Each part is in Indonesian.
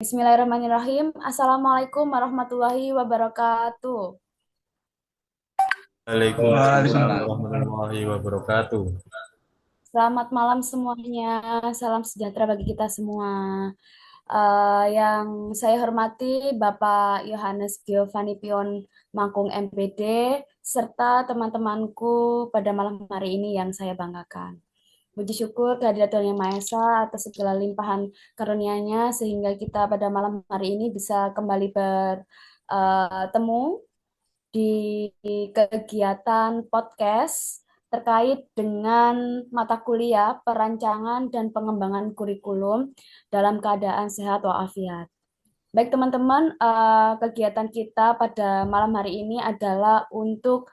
Bismillahirrahmanirrahim. Assalamualaikum warahmatullahi wabarakatuh. Waalaikumsalam Waalaikumsalam. warahmatullahi wabarakatuh. Selamat malam semuanya. Salam sejahtera bagi kita semua. Yang saya hormati Bapak Yohanes Giovanni Pion Mangkung MPD serta teman-temanku pada malam hari ini yang saya banggakan. Puji syukur kehadirat Tuhan Yang Maha Esa atas segala limpahan karunia-Nya sehingga kita pada malam hari ini bisa kembali bertemu di kegiatan podcast terkait dengan mata kuliah perancangan dan pengembangan kurikulum dalam keadaan sehat walafiat. Baik teman-teman, kegiatan kita pada malam hari ini adalah untuk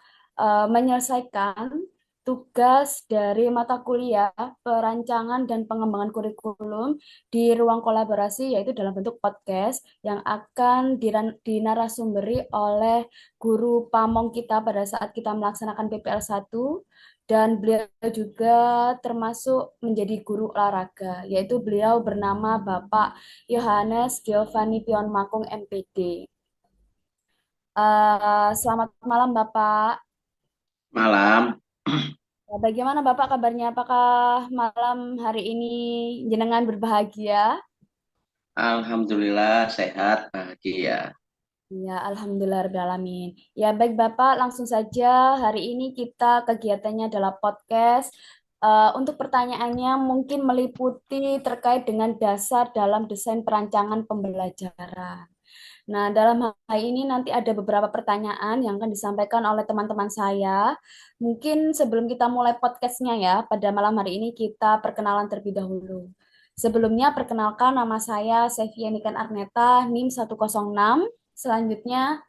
menyelesaikan tugas dari mata kuliah perancangan dan pengembangan kurikulum di ruang kolaborasi yaitu dalam bentuk podcast yang akan dinarasumberi oleh guru pamong kita pada saat kita melaksanakan PPL 1 dan beliau juga termasuk menjadi guru olahraga yaitu beliau bernama Bapak Yohanes Giovanni Pion Makung MPD. Selamat malam Bapak. Malam. Bagaimana Bapak kabarnya? Apakah malam hari ini jenengan berbahagia? Alhamdulillah sehat, bahagia. Ya, Alhamdulillah. Ya, baik Bapak, langsung saja hari ini kita kegiatannya adalah podcast. Untuk pertanyaannya mungkin meliputi terkait dengan dasar dalam desain perancangan pembelajaran. Nah, dalam hal ini nanti ada beberapa pertanyaan yang akan disampaikan oleh teman-teman saya. Mungkin sebelum kita mulai podcastnya ya, pada malam hari ini kita perkenalan terlebih dahulu. Sebelumnya, perkenalkan nama saya Sevia Niken Arneta, NIM 106. Selanjutnya,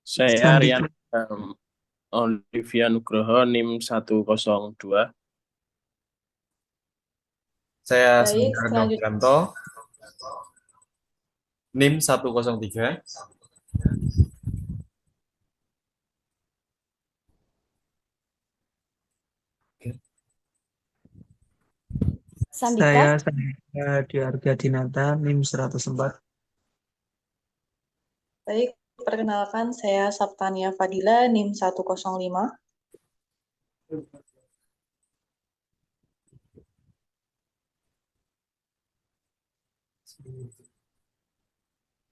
Saya Aryan Selanjutnya, Olivia Nugroho NIM 102. saya baik, Sandra selanjutnya. Novianto, NIM 103. Sandika, saya Diarga Dinata, NIM 104. Baik, perkenalkan saya Saptania Fadila, NIM 105.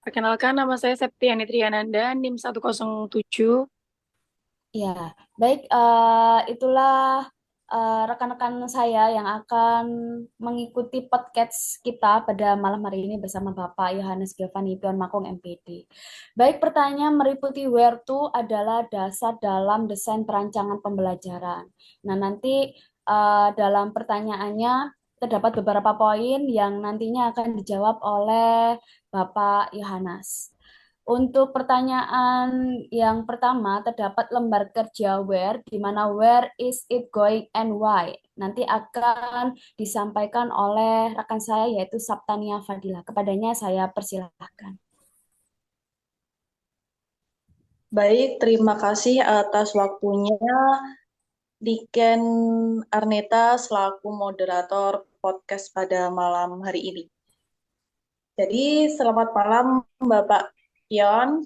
Perkenalkan, nama saya Septiani Triananda, NIM 107. ya, baik. Itulah rekan-rekan saya yang akan mengikuti podcast kita pada malam hari ini bersama Bapak Yohanes Giovanni Pion Makung MPD. Baik, pertanyaan meliputi where to adalah dasar dalam desain perancangan pembelajaran. Nah, nanti dalam pertanyaannya terdapat beberapa poin yang nantinya akan dijawab oleh Bapak Yohanes. Untuk pertanyaan yang pertama, terdapat lembar kerja where, di mana where is it going and why. Nanti akan disampaikan oleh rekan saya yaitu Saptania Fadila. Kepadanya saya persilahkan. Baik, terima kasih atas waktunya Diken Arneta selaku moderator podcast pada malam hari ini. Jadi, selamat malam Bapak Pion.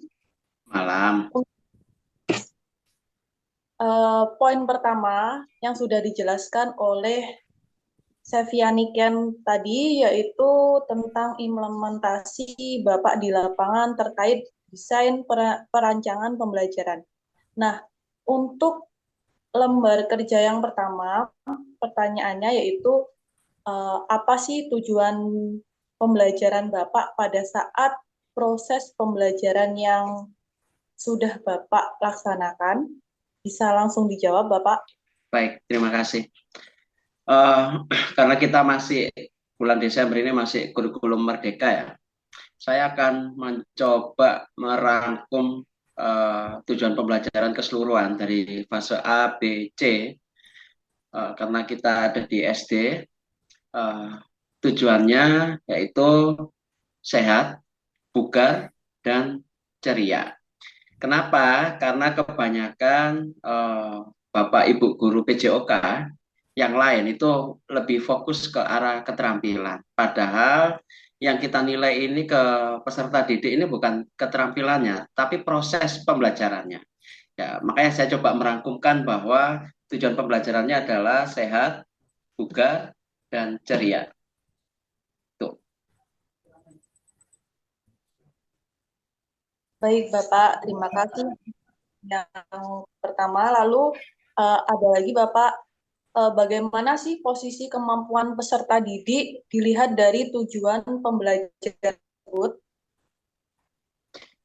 Malam. Poin pertama yang sudah dijelaskan oleh Sevianiken tadi yaitu tentang implementasi Bapak di lapangan terkait desain perancangan pembelajaran. Nah, untuk lembar kerja yang pertama, pertanyaannya yaitu apa sih tujuan pembelajaran Bapak pada saat proses pembelajaran yang sudah Bapak laksanakan? Bisa langsung dijawab, Bapak? Baik, terima kasih. Karena kita masih bulan Desember ini masih kurikulum merdeka ya, saya akan mencoba merangkum tujuan pembelajaran keseluruhan dari fase A, B, C. Karena kita ada di SD, tujuannya yaitu sehat, bugar, dan ceria. Kenapa? Karena kebanyakan Bapak Ibu guru PJOK yang lain itu lebih fokus ke arah keterampilan. Padahal yang kita nilai ini ke peserta didik ini bukan keterampilannya, tapi proses pembelajarannya. Ya, makanya saya coba merangkumkan bahwa tujuan pembelajarannya adalah sehat, bugar, dan ceria. Tuh. Baik, Bapak. Terima kasih yang pertama. Lalu ada lagi, Bapak, bagaimana sih posisi kemampuan peserta didik dilihat dari tujuan pembelajaran tersebut?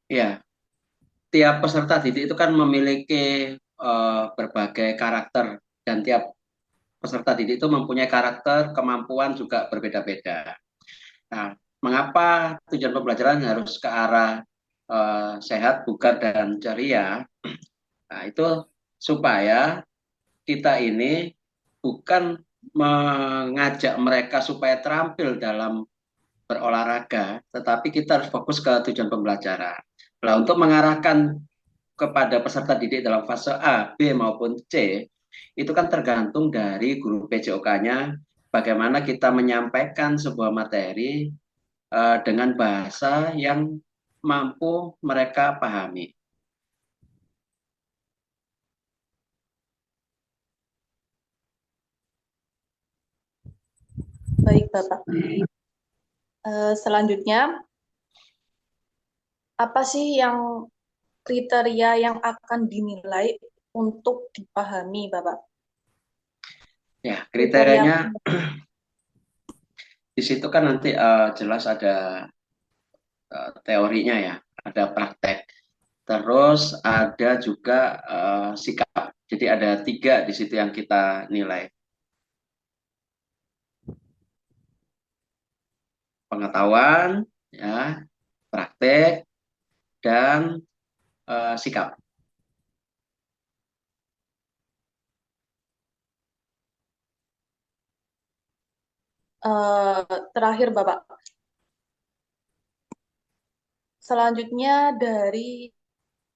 Ya, tiap peserta didik itu kan memiliki berbagai karakter dan tiap peserta didik itu mempunyai karakter, kemampuan juga berbeda-beda. Nah, mengapa tujuan pembelajaran harus ke arah sehat, bugar, dan ceria? Nah, itu supaya kita ini bukan mengajak mereka supaya terampil dalam berolahraga, tetapi kita harus fokus ke tujuan pembelajaran. Nah, untuk mengarahkan kepada peserta didik dalam fase A, B, maupun C, itu kan tergantung dari guru PJOK-nya, bagaimana kita menyampaikan sebuah materi dengan bahasa yang mampu mereka pahami. Baik, Bapak. Selanjutnya, apa sih yang kriteria yang akan dinilai untuk dipahami, Bapak? Ya, Kriteria kriterianya di situ kan nanti jelas ada teorinya ya, ada praktek. Terus ada juga sikap. Jadi ada 3 di situ yang kita nilai. Pengetahuan, ya, praktek, dan sikap. terakhir, Bapak. Selanjutnya dari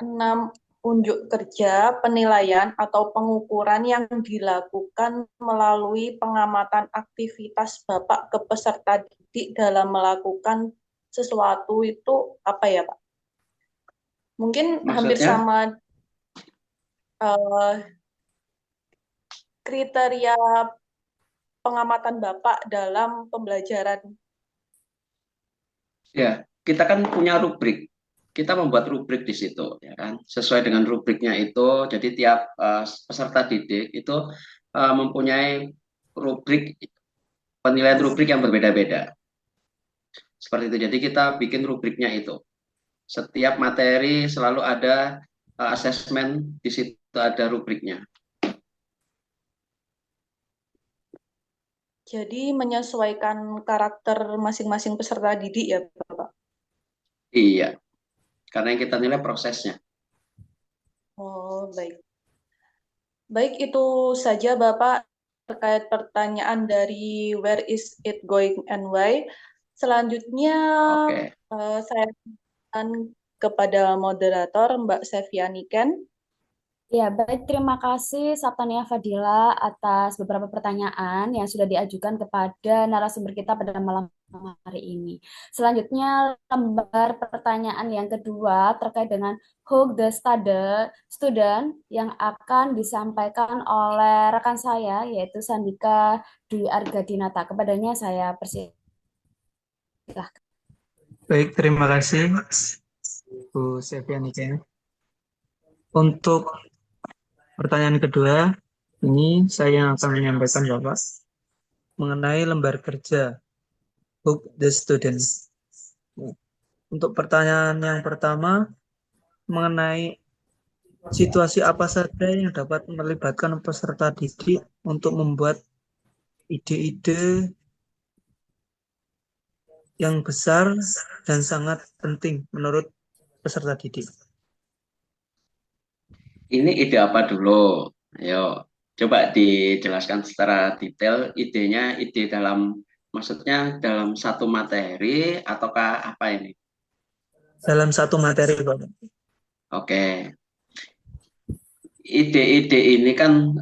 6 unjuk kerja penilaian atau pengukuran yang dilakukan melalui pengamatan aktivitas Bapak ke peserta didik dalam melakukan sesuatu itu apa ya, Pak? Mungkin hampir Maksudnya, sama kriteria pengamatan Bapak dalam pembelajaran. ya, kita kan punya rubrik. Kita membuat rubrik di situ, ya kan? Sesuai dengan rubriknya itu, jadi tiap peserta didik itu mempunyai rubrik, penilaian rubrik yang berbeda-beda. Seperti itu. Jadi kita bikin rubriknya itu. Setiap materi selalu ada asesmen, di situ ada rubriknya. Jadi menyesuaikan karakter masing-masing peserta didik ya, Bapak? Iya, karena yang kita nilai prosesnya. Oh, baik. Baik, itu saja Bapak terkait pertanyaan dari where is it going and why. Selanjutnya Oke. Saya akan kepada moderator Mbak Seviani Ken. Ya, baik. Terima kasih Saptania Fadila atas beberapa pertanyaan yang sudah diajukan kepada narasumber kita pada malam hari ini. Selanjutnya, lembar pertanyaan yang kedua terkait dengan who the student yang akan disampaikan oleh rekan saya, yaitu Sandika Dwi Argadinata. Kepadanya saya persilahkan. Baik, terima kasih Bu Sevianike. Untuk pertanyaan kedua, ini saya akan menyampaikan Bapak mengenai lembar kerja Hook the Student. Untuk pertanyaan yang pertama, mengenai situasi apa saja yang dapat melibatkan peserta didik untuk membuat ide-ide yang besar dan sangat penting menurut peserta didik. Ini ide apa dulu? Ayo, coba dijelaskan secara detail idenya, ide dalam, maksudnya dalam satu materi ataukah apa ini? Dalam satu materi, Bapak. Oke. Ide-ide ini kan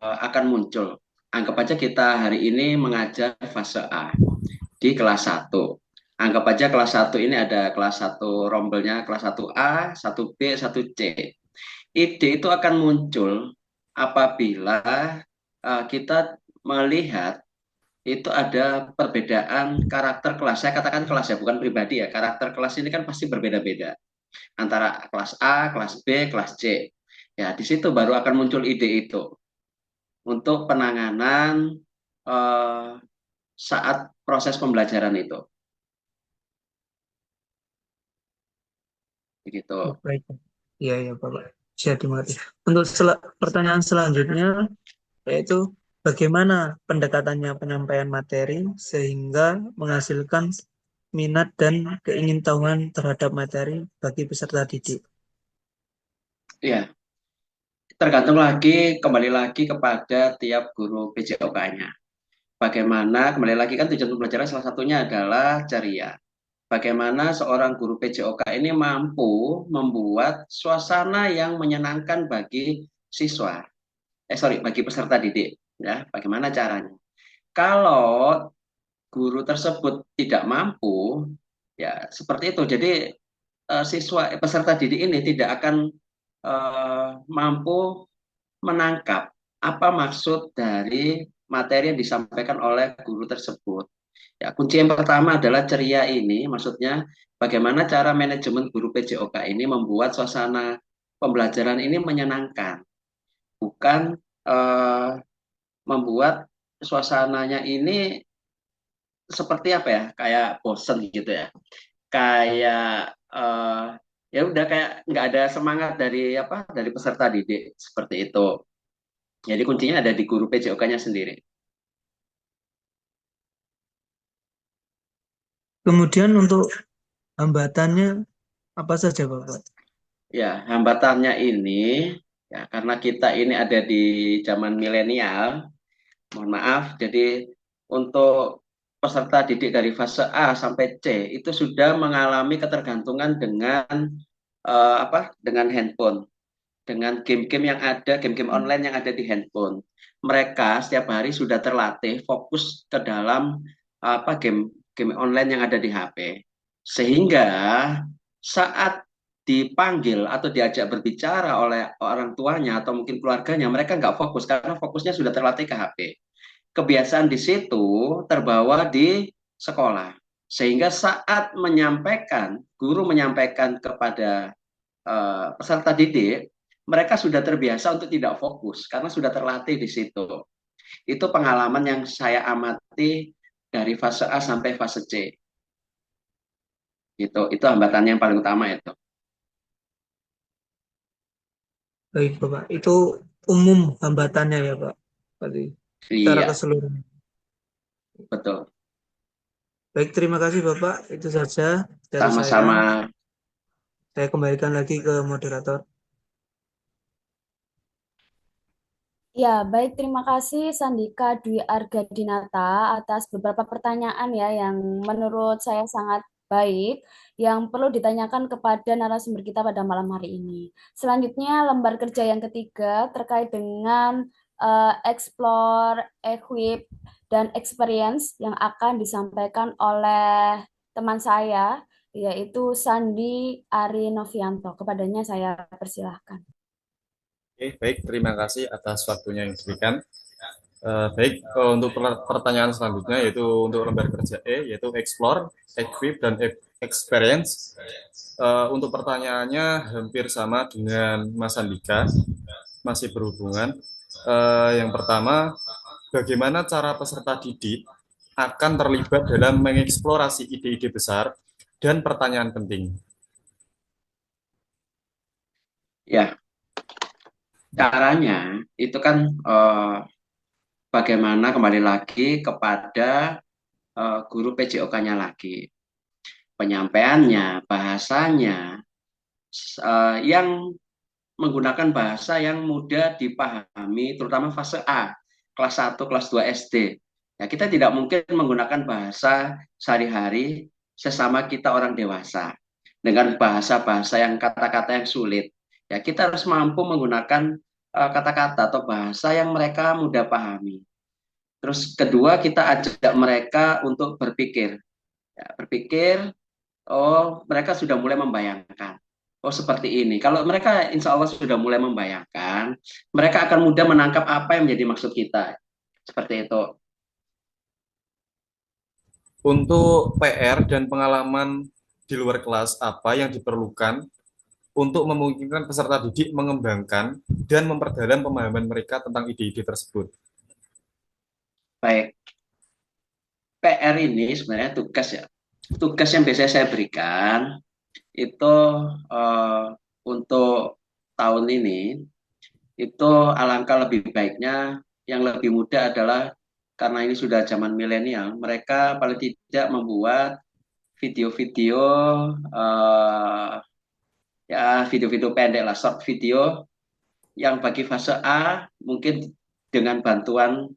akan muncul Anggap aja kita hari ini mengajar fase A di kelas 1. Anggap aja kelas 1 ini ada kelas 1 rombelnya, kelas 1A, 1B, 1C. Ide itu akan muncul apabila kita melihat itu ada perbedaan karakter kelas. Saya katakan kelas ya, bukan pribadi ya. Karakter kelas ini kan pasti berbeda-beda antara kelas A, kelas B, kelas C. Ya, di situ baru akan muncul ide itu untuk penanganan eh, saat proses pembelajaran itu. Begitu. Oh, baik. Iya, iya, Bapak. Bisa dimengerti. Untuk pertanyaan selanjutnya, yaitu bagaimana pendekatannya penyampaian materi sehingga menghasilkan minat dan keingintahuan terhadap materi bagi peserta didik. Ya, tergantung lagi, kembali lagi kepada tiap guru PJOK-nya. Bagaimana, kembali lagi kan tujuan pembelajaran salah satunya adalah ceria. Bagaimana seorang guru PJOK ini mampu membuat suasana yang menyenangkan bagi siswa. Bagi peserta didik. Ya, bagaimana caranya? Kalau guru tersebut tidak mampu, ya seperti itu. Jadi peserta didik ini tidak akan mampu menangkap apa maksud dari materi yang disampaikan oleh guru tersebut. Ya, kunci yang pertama adalah ceria ini, maksudnya bagaimana cara manajemen guru PJOK ini membuat suasana pembelajaran ini menyenangkan, bukan membuat suasananya ini seperti apa ya, kayak bosen gitu ya, kayak ya udah kayak nggak ada semangat dari peserta didik seperti itu. Jadi kuncinya ada di guru PJOK-nya sendiri. Kemudian untuk hambatannya apa saja, Bapak? Ya, hambatannya ini ya karena kita ini ada di zaman milenial, mohon maaf, jadi untuk peserta didik dari fase A sampai C itu sudah mengalami ketergantungan dengan dengan handphone, dengan game-game yang ada, game-game online yang ada di handphone. Mereka setiap hari sudah terlatih fokus ke dalam game online yang ada di HP. Sehingga saat dipanggil atau diajak berbicara oleh orang tuanya atau mungkin keluarganya, mereka nggak fokus karena fokusnya sudah terlatih ke HP. Kebiasaan di situ terbawa di sekolah. Sehingga saat guru menyampaikan kepada peserta didik, mereka sudah terbiasa untuk tidak fokus karena sudah terlatih di situ. Itu pengalaman yang saya amati dari fase A sampai fase C. Itu hambatannya yang paling utama itu. Baik, Bapak. Itu umum hambatannya ya, Pak. Tadi secara Iya, keseluruhan. betul. Baik, terima kasih Bapak. Itu saja dari saya. Sama-sama. Saya kembalikan lagi ke moderator. Ya, baik. Terima kasih Sandika Dwi Arga Dinata atas beberapa pertanyaan ya yang menurut saya sangat baik yang perlu ditanyakan kepada narasumber kita pada malam hari ini. Selanjutnya, lembar kerja yang ketiga terkait dengan explore, equip, dan experience yang akan disampaikan oleh teman saya, yaitu Sandi Ari Novianto. Kepadanya saya persilahkan. Oke, baik. Terima kasih atas waktunya yang diberikan. Baik, untuk pertanyaan selanjutnya yaitu untuk lembar kerja E, yaitu explore, equip, dan experience. Untuk pertanyaannya hampir sama dengan Mas Andika, masih berhubungan. Yang pertama, bagaimana cara peserta didik akan terlibat dalam mengeksplorasi ide-ide besar dan pertanyaan penting? Ya, caranya itu kan bagaimana kembali lagi kepada guru PJOK-nya lagi. Penyampaiannya, bahasanya, yang menggunakan bahasa yang mudah dipahami, terutama fase A, kelas 1, kelas 2 SD. Ya, kita tidak mungkin menggunakan bahasa sehari-hari sesama kita orang dewasa dengan bahasa-bahasa yang kata-kata yang sulit. Ya, kita harus mampu menggunakan kata-kata atau bahasa yang mereka mudah pahami. Terus kedua, kita ajak mereka untuk berpikir. Ya, berpikir, oh mereka sudah mulai membayangkan. Oh seperti ini. Kalau mereka insya Allah sudah mulai membayangkan, mereka akan mudah menangkap apa yang menjadi maksud kita. Seperti itu. Untuk PR dan pengalaman di luar kelas, apa yang diperlukan untuk memungkinkan peserta didik mengembangkan dan memperdalam pemahaman mereka tentang ide-ide tersebut? Baik, PR ini sebenarnya tugas ya. Tugas yang biasanya saya berikan itu untuk tahun ini, itu alangkah lebih baiknya yang lebih mudah adalah karena ini sudah zaman milenial, mereka paling tidak membuat video-video ya video-video pendek lah, short video yang bagi fase A mungkin dengan bantuan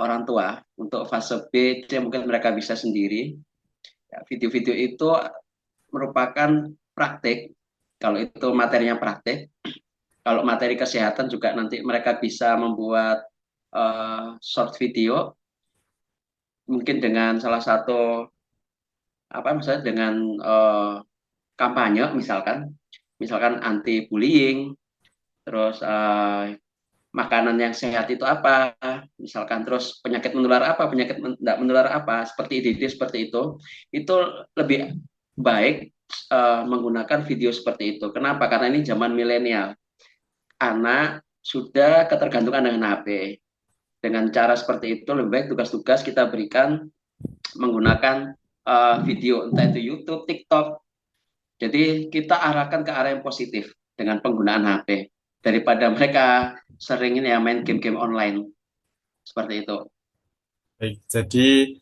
orang tua, untuk fase B mungkin mereka bisa sendiri. Ya, video-video itu merupakan praktik, kalau itu materinya praktik. Kalau materi kesehatan juga nanti mereka bisa membuat short video, mungkin dengan salah satu misalnya dengan kampanye misalkan anti bullying, terus makanan yang sehat itu apa, misalkan terus penyakit menular apa, penyakit tidak menular apa, seperti ide-ide seperti itu lebih baik menggunakan video seperti itu. Kenapa? Karena ini zaman milenial, anak sudah ketergantungan dengan HP. Dengan cara seperti itu lebih baik tugas-tugas kita berikan menggunakan video, entah itu YouTube, TikTok. Jadi kita arahkan ke arah yang positif dengan penggunaan HP daripada mereka sering ini ya main game-game online seperti itu. Baik, jadi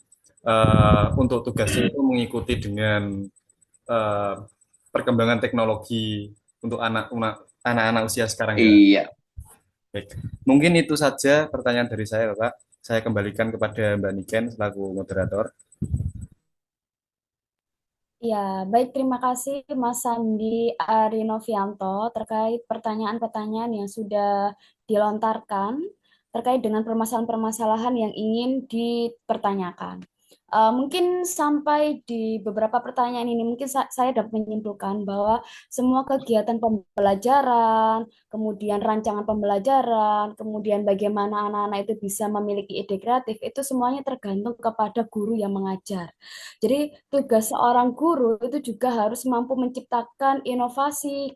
untuk tugasnya itu mengikuti dengan perkembangan teknologi untuk anak-anak usia sekarang ya. Iya. Baik. Mungkin itu saja pertanyaan dari saya, Bapak. Saya kembalikan kepada Mbak Niken selaku moderator. Ya, baik, terima kasih Mas Sandi Arinovianto terkait pertanyaan-pertanyaan yang sudah dilontarkan terkait dengan permasalahan-permasalahan yang ingin dipertanyakan. Mungkin sampai di beberapa pertanyaan ini, mungkin saya dapat menyimpulkan bahwa semua kegiatan pembelajaran, kemudian rancangan pembelajaran, kemudian bagaimana anak-anak itu bisa memiliki ide kreatif, itu semuanya tergantung kepada guru yang mengajar. Jadi tugas seorang guru itu juga harus mampu menciptakan inovasi.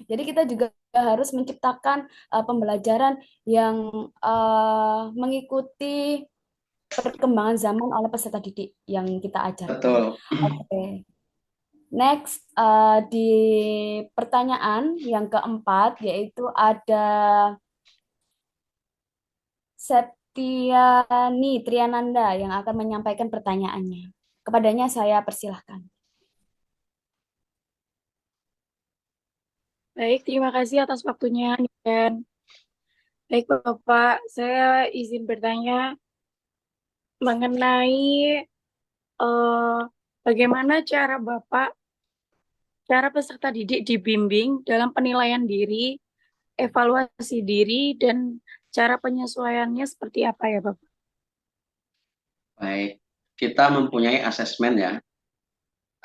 Jadi kita juga harus menciptakan pembelajaran yang mengikuti perkembangan zaman oleh peserta didik yang kita ajarkan. Betul. Oke. Next, di pertanyaan yang keempat, yaitu ada Septiani Triananda yang akan menyampaikan pertanyaannya. Kepadanya saya persilahkan. Baik, terima kasih atas waktunya, Niken. Baik, Bapak, saya izin bertanya mengenai bagaimana cara peserta didik dibimbing dalam penilaian diri, evaluasi diri, dan cara penyesuaiannya seperti apa ya, Bapak? Baik, kita mempunyai asesmen ya,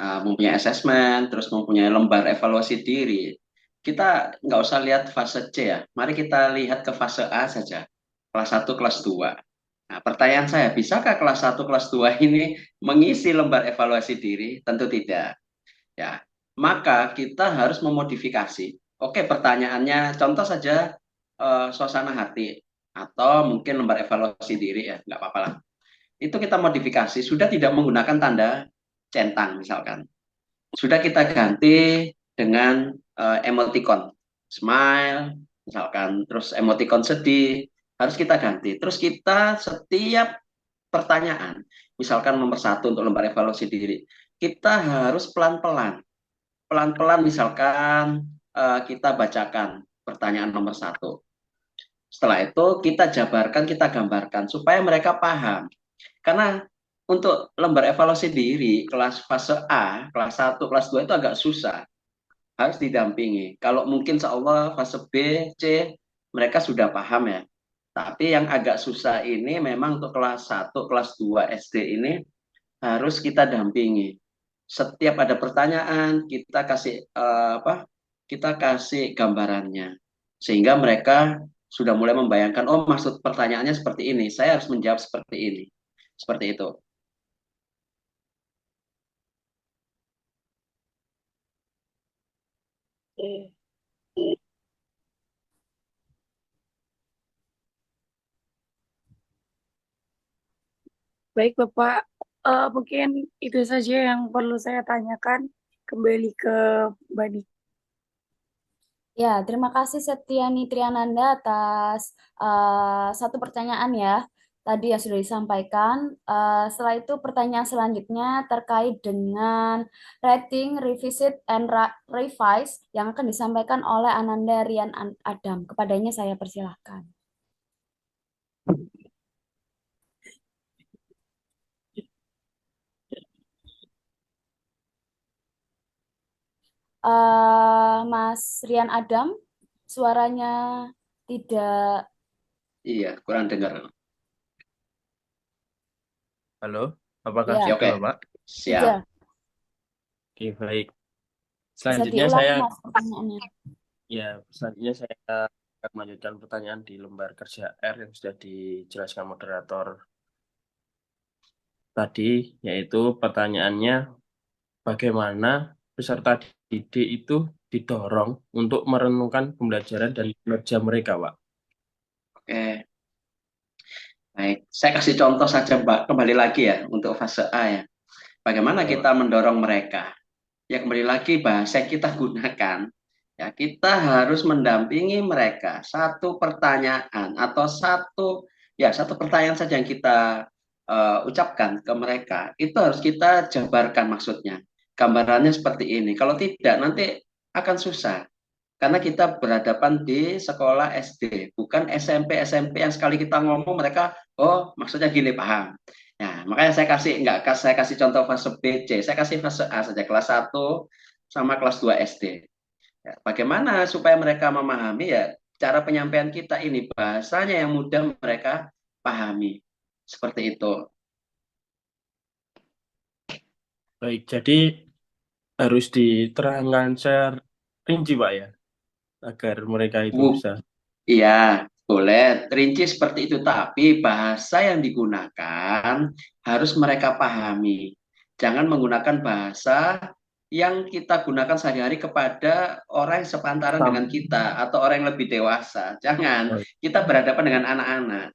mempunyai asesmen, terus mempunyai lembar evaluasi diri. Kita nggak usah lihat fase C ya, mari kita lihat ke fase A saja, kelas 1, kelas 2. Nah, pertanyaan saya, bisakah kelas 1, kelas 2 ini mengisi lembar evaluasi diri? Tentu tidak. Ya, maka kita harus memodifikasi. Oke, pertanyaannya, contoh saja suasana hati, atau mungkin lembar evaluasi diri ya, nggak apa-apa lah. Itu kita modifikasi, sudah tidak menggunakan tanda centang misalkan. Sudah kita ganti dengan emoticon, smile, misalkan, terus emoticon sedih, harus kita ganti. Terus kita setiap pertanyaan, misalkan nomor 1 untuk lembar evaluasi diri, kita harus pelan-pelan. Pelan-pelan misalkan kita bacakan pertanyaan nomor 1. Setelah itu kita jabarkan, kita gambarkan supaya mereka paham. Karena untuk lembar evaluasi diri kelas fase A, kelas 1, kelas 2 itu agak susah. Harus didampingi. Kalau mungkin insya Allah fase B, C, mereka sudah paham ya. Tapi yang agak susah ini memang untuk kelas 1, kelas 2 SD ini harus kita dampingi. Setiap ada pertanyaan, kita kasih kita kasih gambarannya. Sehingga mereka sudah mulai membayangkan, oh maksud pertanyaannya seperti ini, saya harus menjawab seperti ini. Seperti itu. Baik, Bapak. Mungkin itu saja yang perlu saya tanyakan. Kembali ke Mbak Niki. Ya, terima kasih Setiani Triananda atas satu pertanyaan ya tadi yang sudah disampaikan. Setelah itu pertanyaan selanjutnya terkait dengan rating, revisit, and revise yang akan disampaikan oleh Ananda Rian Adam. Kepadanya saya persilahkan. Mas Rian Adam, suaranya tidak. Iya, kurang dengar. Halo, apakah Ya, Ya, sudah, oke. Pak? Siap. sudah. Oke, baik. Bisa Selanjutnya diulangi saya Mas pertanyaannya. akan melanjutkan pertanyaan di lembar kerja R yang sudah dijelaskan moderator tadi, yaitu pertanyaannya bagaimana peserta didik itu didorong untuk merenungkan pembelajaran dan kinerja mereka, Pak. Oke. Baik, saya kasih contoh saja, Mbak. Kembali lagi ya untuk fase A ya. Bagaimana Ya, kita mendorong mereka? Ya kembali lagi bahasa yang kita gunakan. Ya, kita harus mendampingi mereka satu pertanyaan atau satu pertanyaan saja yang kita ucapkan ke mereka. Itu harus kita jabarkan maksudnya. Gambarannya seperti ini. Kalau tidak nanti akan susah. Karena kita berhadapan di sekolah SD, bukan SMP yang sekali kita ngomong mereka, oh maksudnya gini paham. Nah, makanya saya kasih contoh fase B, C, saya kasih fase A saja kelas 1 sama kelas 2 SD. Ya, bagaimana supaya mereka memahami ya cara penyampaian kita ini bahasanya yang mudah mereka pahami. Seperti itu. baik. Jadi harus diterangkan secara rinci, Pak ya, agar mereka itu Bu, bisa. iya, boleh rinci seperti itu, tapi bahasa yang digunakan harus mereka pahami. Jangan menggunakan bahasa yang kita gunakan sehari-hari kepada orang yang sepantaran dengan kita atau orang yang lebih dewasa. Jangan, Baik. kita berhadapan dengan anak-anak.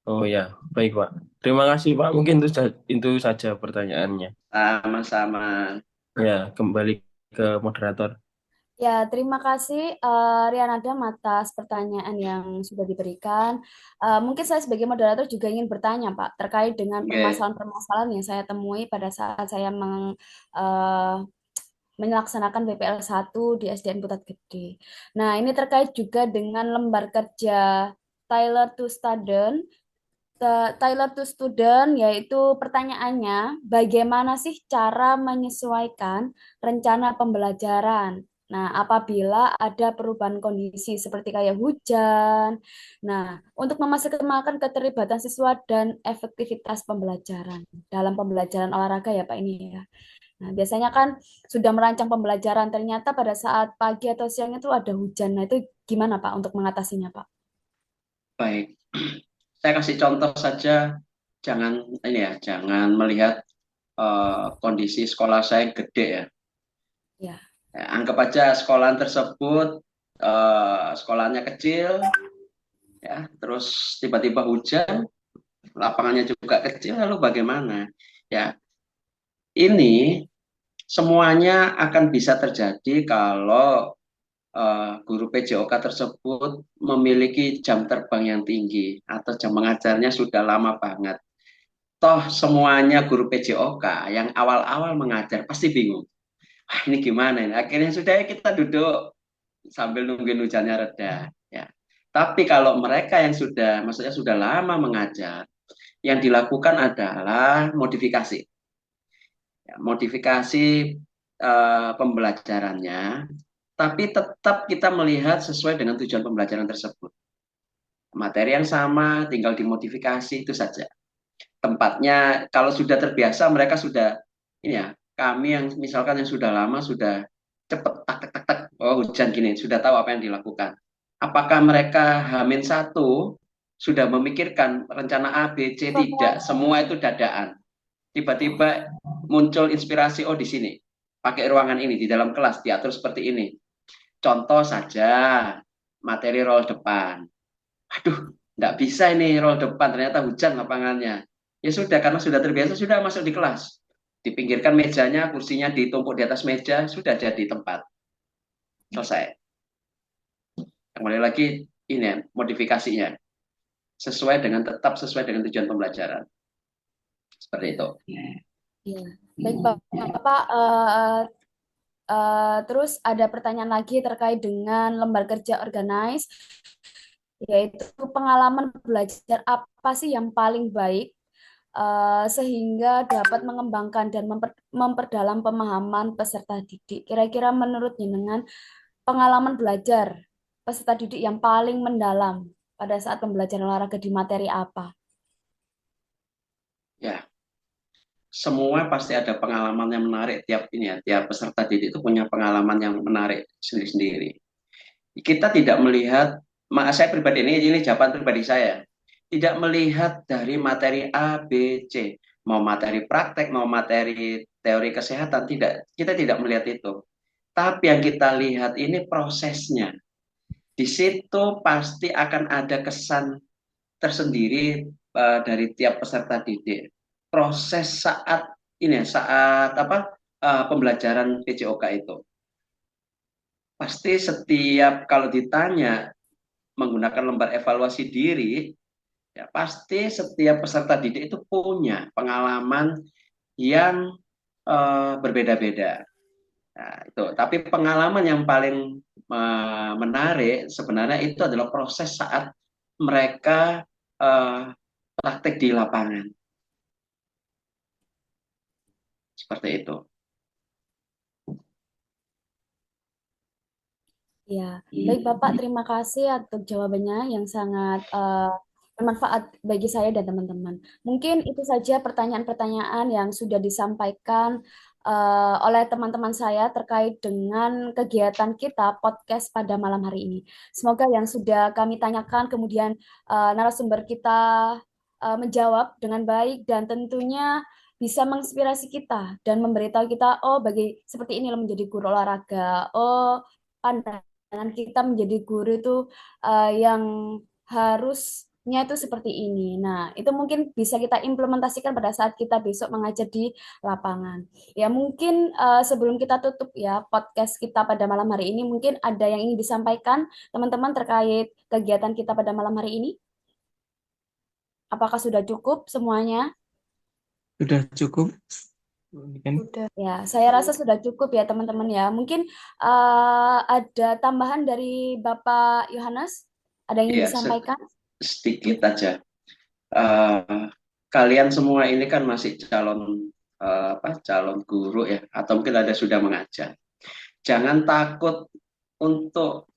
Oh ya, baik Pak. Terima kasih Pak. Mungkin itu saja pertanyaannya. Sama-sama. Ya, kembali ke moderator. Ya, terima kasih Rian Adam atas pertanyaan yang sudah diberikan. Mungkin saya sebagai moderator juga ingin bertanya, Pak, terkait dengan Oke. permasalahan-permasalahan yang saya temui pada saat saya melaksanakan PPL 1 di SDN Putat Gede. Nah, ini terkait juga dengan lembar kerja Tyler to Student. Tyler to Student, yaitu pertanyaannya, bagaimana sih cara menyesuaikan rencana pembelajaran? Nah, apabila ada perubahan kondisi seperti kayak hujan. Nah, untuk memaksimalkan keterlibatan siswa dan efektivitas pembelajaran dalam pembelajaran olahraga ya Pak ini ya. Nah, biasanya kan sudah merancang pembelajaran, ternyata pada saat pagi atau siang itu ada hujan. Nah, itu gimana Pak untuk mengatasinya Pak? Baik. Saya kasih contoh saja, jangan melihat kondisi sekolah saya yang gede ya. Ya. Ya, anggap aja sekolahan tersebut sekolahnya kecil, ya, terus tiba-tiba hujan, lapangannya juga kecil, lalu bagaimana? Ya, ini semuanya akan bisa terjadi kalau guru PJOK tersebut memiliki jam terbang yang tinggi atau jam mengajarnya sudah lama banget. Toh semuanya guru PJOK yang awal-awal mengajar pasti bingung. Ah, ini gimana ini? Akhirnya sudah kita duduk sambil nungguin hujannya reda. Ya. Tapi kalau mereka yang maksudnya sudah lama mengajar, yang dilakukan adalah modifikasi. Ya, modifikasi pembelajarannya, tapi tetap kita melihat sesuai dengan tujuan pembelajaran tersebut. Materi yang sama, tinggal dimodifikasi, itu saja. Tempatnya, kalau sudah terbiasa, mereka sudah, ini ya, kami yang misalkan yang sudah lama, sudah cepet, tak, tak, tak, tak, oh hujan gini, sudah tahu apa yang dilakukan. Apakah mereka Hamin satu sudah memikirkan rencana A, B, C? Tidak, semua itu dadaan. Tiba-tiba muncul inspirasi, oh di sini, pakai ruangan ini, di dalam kelas, diatur seperti ini. Contoh saja, materi roll depan. Aduh, nggak bisa ini roll depan, ternyata hujan lapangannya. Ya sudah, karena sudah terbiasa, sudah masuk di kelas. Dipinggirkan mejanya, kursinya ditumpuk di atas meja, sudah jadi tempat. Selesai. Kembali lagi, ini ya, modifikasinya. Tetap sesuai dengan tujuan pembelajaran. Seperti itu. Ya, baik Bapak. Terus ada pertanyaan lagi terkait dengan lembar kerja organize, yaitu pengalaman belajar apa sih yang paling baik sehingga dapat mengembangkan dan memperdalam pemahaman peserta didik. Kira-kira menurut jenengan pengalaman belajar peserta didik yang paling mendalam pada saat pembelajaran olahraga di materi apa? Ya, semua pasti ada pengalaman yang menarik. Tiap peserta didik itu punya pengalaman yang menarik sendiri-sendiri. Kita tidak melihat, saya pribadi ini jawaban pribadi saya, tidak melihat dari materi A, B, C, mau materi praktek, mau materi teori kesehatan, kita tidak melihat itu. Tapi yang kita lihat ini prosesnya. Di situ pasti akan ada kesan tersendiri dari tiap peserta didik. Proses saat pembelajaran PJOK itu. Pasti setiap kalau ditanya menggunakan lembar evaluasi diri, ya pasti setiap peserta didik itu punya pengalaman yang berbeda-beda. Nah, itu. Tapi pengalaman yang paling menarik sebenarnya itu adalah proses saat mereka praktek di lapangan. Seperti itu. Ya, baik Bapak, terima kasih atas jawabannya yang sangat bermanfaat bagi saya dan teman-teman. Mungkin itu saja pertanyaan-pertanyaan yang sudah disampaikan oleh teman-teman saya terkait dengan kegiatan kita podcast pada malam hari ini. Semoga yang sudah kami tanyakan kemudian narasumber kita menjawab dengan baik dan tentunya bisa menginspirasi kita dan memberitahu kita, oh bagi seperti ini loh menjadi guru olahraga. Oh, pandangan kita menjadi guru itu yang harusnya itu seperti ini. Nah, itu mungkin bisa kita implementasikan pada saat kita besok mengajar di lapangan. Ya, mungkin sebelum kita tutup ya podcast kita pada malam hari ini, mungkin ada yang ingin disampaikan teman-teman terkait kegiatan kita pada malam hari ini? Apakah sudah cukup semuanya? Sudah cukup. Ya, saya rasa sudah cukup ya teman-teman ya. Mungkin ada tambahan dari Bapak Yohanes? Ada yang ingin Iya, disampaikan? sedikit aja. Kalian semua ini kan masih calon guru ya, atau mungkin ada sudah mengajar. Jangan takut untuk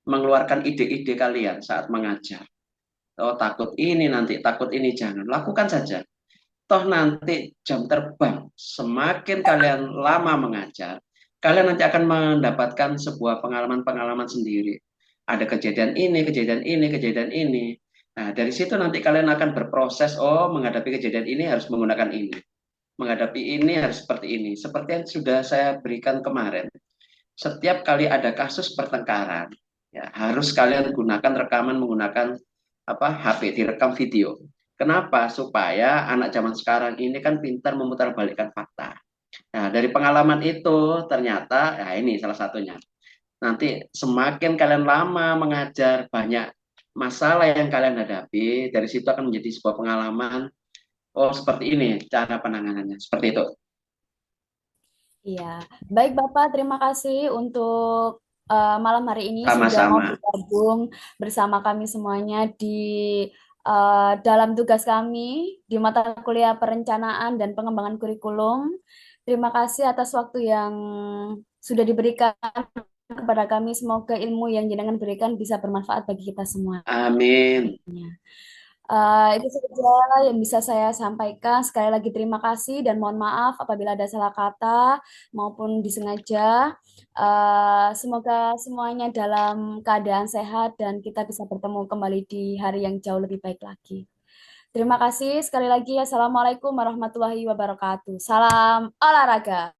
mengeluarkan ide-ide kalian saat mengajar. Oh, takut ini nanti, takut ini, jangan. Lakukan saja. Toh nanti jam terbang, semakin kalian lama mengajar, kalian nanti akan mendapatkan sebuah pengalaman-pengalaman sendiri. Ada kejadian ini, kejadian ini, kejadian ini. Nah, dari situ nanti kalian akan berproses, oh menghadapi kejadian ini harus menggunakan ini. Menghadapi ini harus seperti ini. Seperti yang sudah saya berikan kemarin. Setiap kali ada kasus pertengkaran, ya, harus kalian gunakan rekaman menggunakan HP, direkam video. Kenapa? Supaya anak zaman sekarang ini kan pintar memutarbalikkan fakta. Nah, dari pengalaman itu ternyata, ya ini salah satunya. Nanti semakin kalian lama mengajar, banyak masalah yang kalian hadapi, dari situ akan menjadi sebuah pengalaman, oh seperti ini cara penanganannya, seperti itu. Iya, baik Bapak, terima kasih untuk malam hari ini sudah mau Sama-sama. bergabung bersama kami semuanya di dalam tugas kami di mata kuliah perencanaan dan pengembangan kurikulum. Terima kasih atas waktu yang sudah diberikan kepada kami. Semoga ilmu yang jenengan berikan bisa bermanfaat bagi kita semua. Amin. Itu saja yang bisa saya sampaikan. Sekali lagi terima kasih dan mohon maaf apabila ada salah kata maupun disengaja. Semoga semuanya dalam keadaan sehat dan kita bisa bertemu kembali di hari yang jauh lebih baik lagi. Terima kasih sekali lagi. Assalamualaikum warahmatullahi wabarakatuh. Salam olahraga.